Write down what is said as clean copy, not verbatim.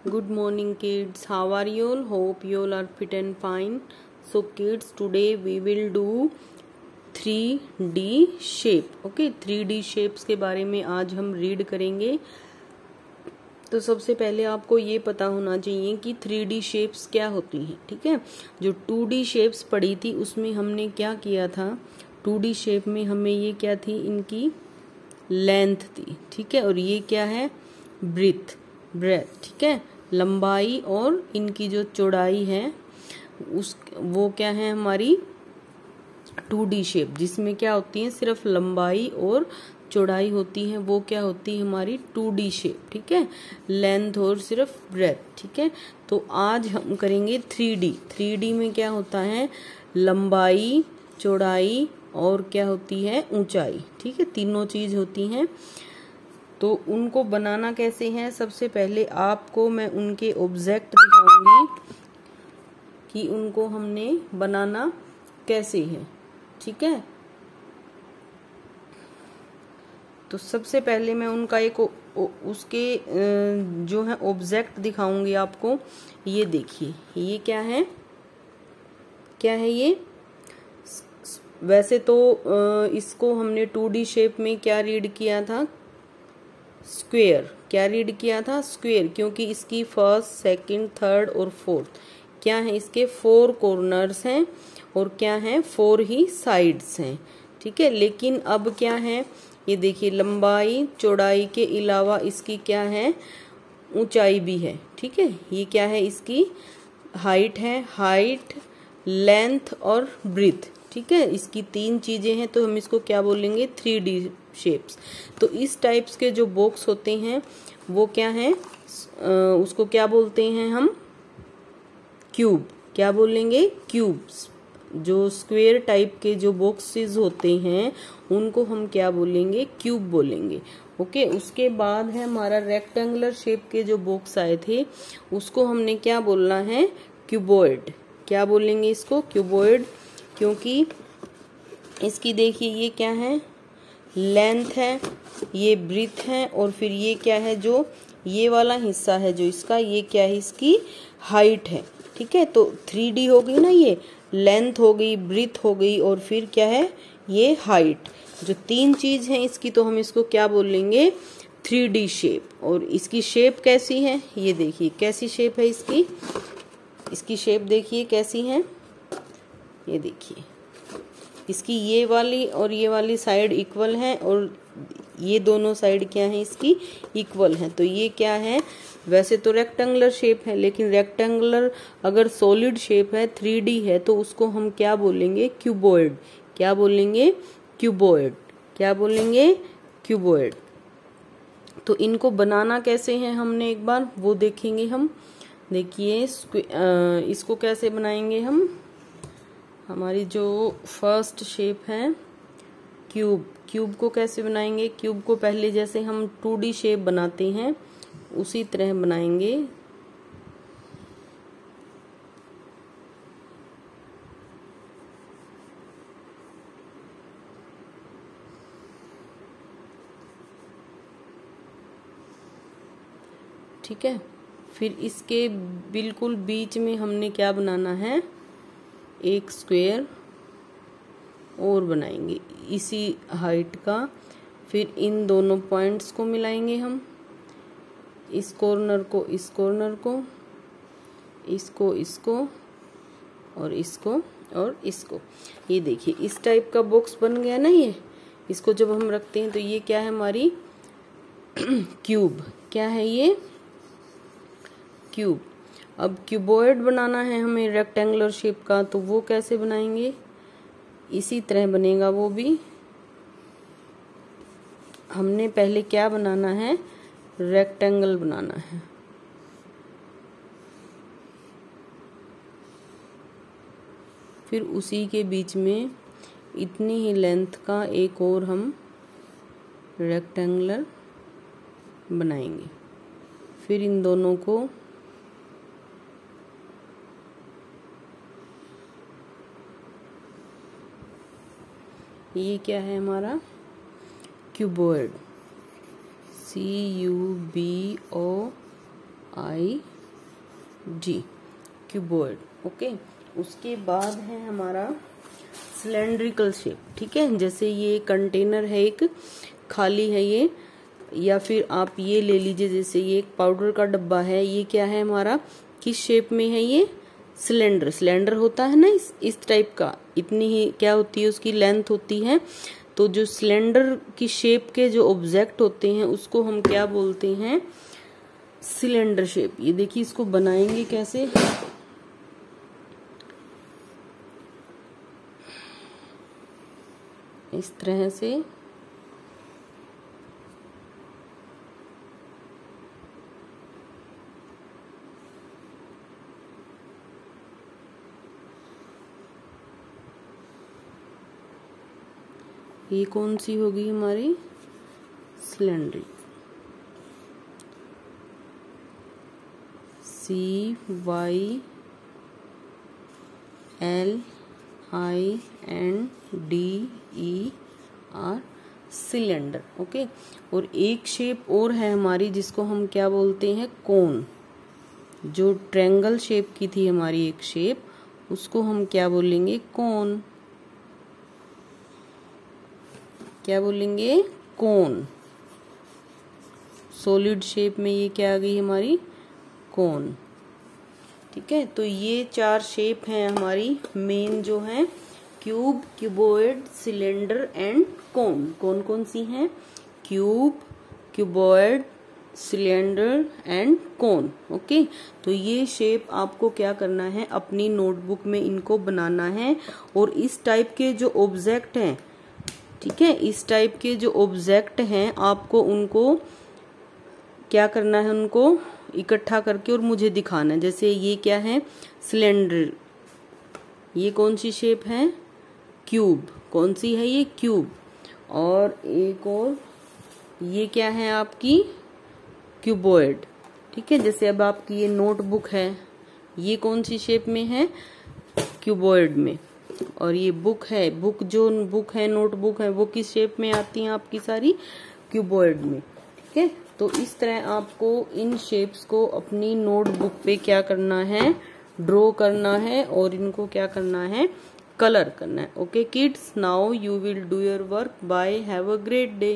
Good morning kids, how are you all? Hope you all are fit and fine. So kids, today we will do 3D shape. Okay, 3D shapes के बारे में आज हम read करेंगे. तो सबसे पहले आपको ये पता होना चाहिए कि 3D शेप्स क्या होती हैं. ठीक है, जो 2D शेप्स पढ़ी थी उसमें हमने क्या किया था. 2D शेप में हमें ये क्या थी, इनकी लेंथ थी. ठीक है, और ये क्या है, ब्रेथ. ठीक है, लंबाई और इनकी जो चौड़ाई है वो क्या है हमारी 2D शेप, जिसमें क्या होती है सिर्फ लंबाई और चौड़ाई होती है. वो क्या होती है हमारी 2D शेप. ठीक है, लेंथ और सिर्फ ब्रेथ. ठीक है, तो आज हम करेंगे 3D में क्या होता है, लंबाई, चौड़ाई और क्या होती है, ऊंचाई. ठीक है, तीनों चीज होती हैं. तो उनको बनाना कैसे है, सबसे पहले आपको मैं उनके ऑब्जेक्ट दिखाऊंगी कि उनको हमने बनाना कैसे है. ठीक है, तो सबसे पहले मैं उनका एक उसके जो है ऑब्जेक्ट दिखाऊंगी आपको. ये देखिए, ये क्या है ये. वैसे तो इसको हमने 2D शेप में क्या रीड किया था, स्क्वेयर. क्या रीड किया था, स्क्वेयर, क्योंकि इसकी फर्स्ट, सेकंड, थर्ड और फोर्थ क्या है, इसके 4 कॉर्नर्स हैं और क्या है 4 ही साइड्स हैं. ठीक है, लेकिन अब क्या है, ये देखिए लंबाई चौड़ाई के अलावा इसकी क्या है, ऊंचाई भी है. ठीक है, ये क्या है, इसकी हाइट है, हाइट, लेंथ और ब्रीथ. ठीक है, इसकी 3 चीजें हैं. तो हम इसको क्या बोलेंगे, 3D शेप्स. तो इस टाइप्स के जो बॉक्स होते हैं वो क्या है, उसको क्या बोलते हैं हम, क्यूब. क्या बोलेंगे, क्यूब्स. जो स्क्वायर टाइप के जो बॉक्सेस होते हैं उनको हम क्या बोलेंगे, क्यूब बोलेंगे. ओके, उसके बाद है हमारा रेक्टेंगुलर शेप के जो बॉक्स आए थे उसको हमने क्या बोलना है, क्यूबॉइड. क्या बोलेंगे इसको, क्यूबॉइड, क्योंकि इसकी देखिए ये क्या है, लेंथ है, ये ब्रीथ है और फिर ये क्या है, जो ये वाला हिस्सा है जो इसका, ये क्या है, इसकी हाइट है. ठीक है, तो 3D हो गई ना, ये लेंथ हो गई, ब्रीथ हो गई और फिर क्या है, ये हाइट. जो 3 चीज है इसकी, तो हम इसको क्या बोलेंगे, 3D शेप. और इसकी शेप कैसी है, ये देखिए कैसी शेप है इसकी शेप देखिए कैसी है. ये देखिए, इसकी ये वाली और ये वाली साइड इक्वल है और ये दोनों साइड क्या है, इसकी इक्वल है. तो ये क्या है, वैसे तो रेक्टेंगुलर शेप है, लेकिन रेक्टेंगुलर अगर सॉलिड शेप है, 3D है, तो उसको हम क्या बोलेंगे, क्यूबॉइड. क्या बोलेंगे, क्यूबॉइड. क्या बोलेंगे, क्यूबॉइड. तो इनको बनाना कैसे है हमने एक बार वो देखेंगे हम. देखिए इसको कैसे बनाएंगे हम. हमारी जो फर्स्ट शेप है क्यूब को कैसे बनाएंगे. क्यूब को पहले जैसे हम 2D शेप बनाते हैं उसी तरह बनाएंगे. ठीक है, फिर इसके बिल्कुल बीच में हमने क्या बनाना है, एक स्क्वायर और बनाएंगे इसी हाइट का. फिर इन दोनों पॉइंट्स को मिलाएंगे हम, इस कॉर्नर को इस कॉर्नर को, इसको और इसको और इसको. ये देखिए इस टाइप का बॉक्स बन गया ना. ये इसको जब हम रखते हैं तो ये क्या है, हमारी क्यूब. क्या है ये, क्यूब. अब क्यूबॉइड बनाना है हमें रेक्टेंगुलर शेप का, तो वो कैसे बनाएंगे, इसी तरह बनेगा वो भी. हमने पहले क्या बनाना है, रेक्टेंगल बनाना है. फिर उसी के बीच में इतनी ही लेंथ का एक और हम रेक्टेंगुलर बनाएंगे. फिर इन दोनों को ये क्या है हमारा, क्यूबॉइड. CUBOID जी, क्यूबॉइड। ओके, उसके बाद है हमारा सिलेंड्रिकल शेप। ठीक है, जैसे ये कंटेनर है, एक खाली है ये, या फिर आप ये ले लीजिए, जैसे ये एक पाउडर का डब्बा है, ये क्या है हमारा, किस शेप में है ये, सिलेंडर। सिलेंडर होता है ना इस टाइप का, इतनी ही क्या होती है उसकी लेंथ होती है। तो जो सिलेंडर की शेप के जो ऑब्जेक्ट होते हैं उसको हम क्या बोलते हैं, सिलेंडर शेप। ये देखिए, इसको बनाएंगे कैसे, इस तरह से। ये कौन सी होगी हमारी, सिलेंडर। CYLINDER, cylinder. ओके, और एक शेप और है हमारी जिसको हम क्या बोलते हैं, कोन। जो ट्रायंगल शेप की थी हमारी एक शेप, उसको हम क्या बोलेंगे, कोन। क्या बोलेंगे, कोन। सॉलिड शेप में ये क्या आ गई हमारी, कोन। ठीक है, तो ये 4 शेप हैं हमारी मेन जो है, क्यूब, क्यूबॉइड, सिलेंडर एंड कोन। कौन कौन सी हैं, cube, cuboid, cylinder and cone. Okay, तो ये शेप आपको क्या करना है, अपनी नोटबुक में इनको बनाना है। और इस टाइप के जो ऑब्जेक्ट हैं, ठीक है, इस टाइप के जो ऑब्जेक्ट हैं, आपको उनको क्या करना है, उनको इकट्ठा करके और मुझे दिखाना है। जैसे ये क्या है, सिलेंडर। ये कौन सी शेप है, क्यूब। कौन सी है ये, क्यूब। और एक और ये क्या है आपकी, क्यूबॉइड। ठीक है, जैसे अब आपकी ये नोटबुक है, ये कौन सी शेप में है, क्यूबॉइड में। और ये बुक है, जो बुक है, नोटबुक है, वो किस शेप में आती है आपकी सारी, क्यूबॉइड में। ठीक है, तो इस तरह आपको इन शेप्स को अपनी नोटबुक पे क्या करना है, ड्रॉ करना है, और इनको क्या करना है, कलर करना है। Okay kids, now you will do your work. Bye, have a great day.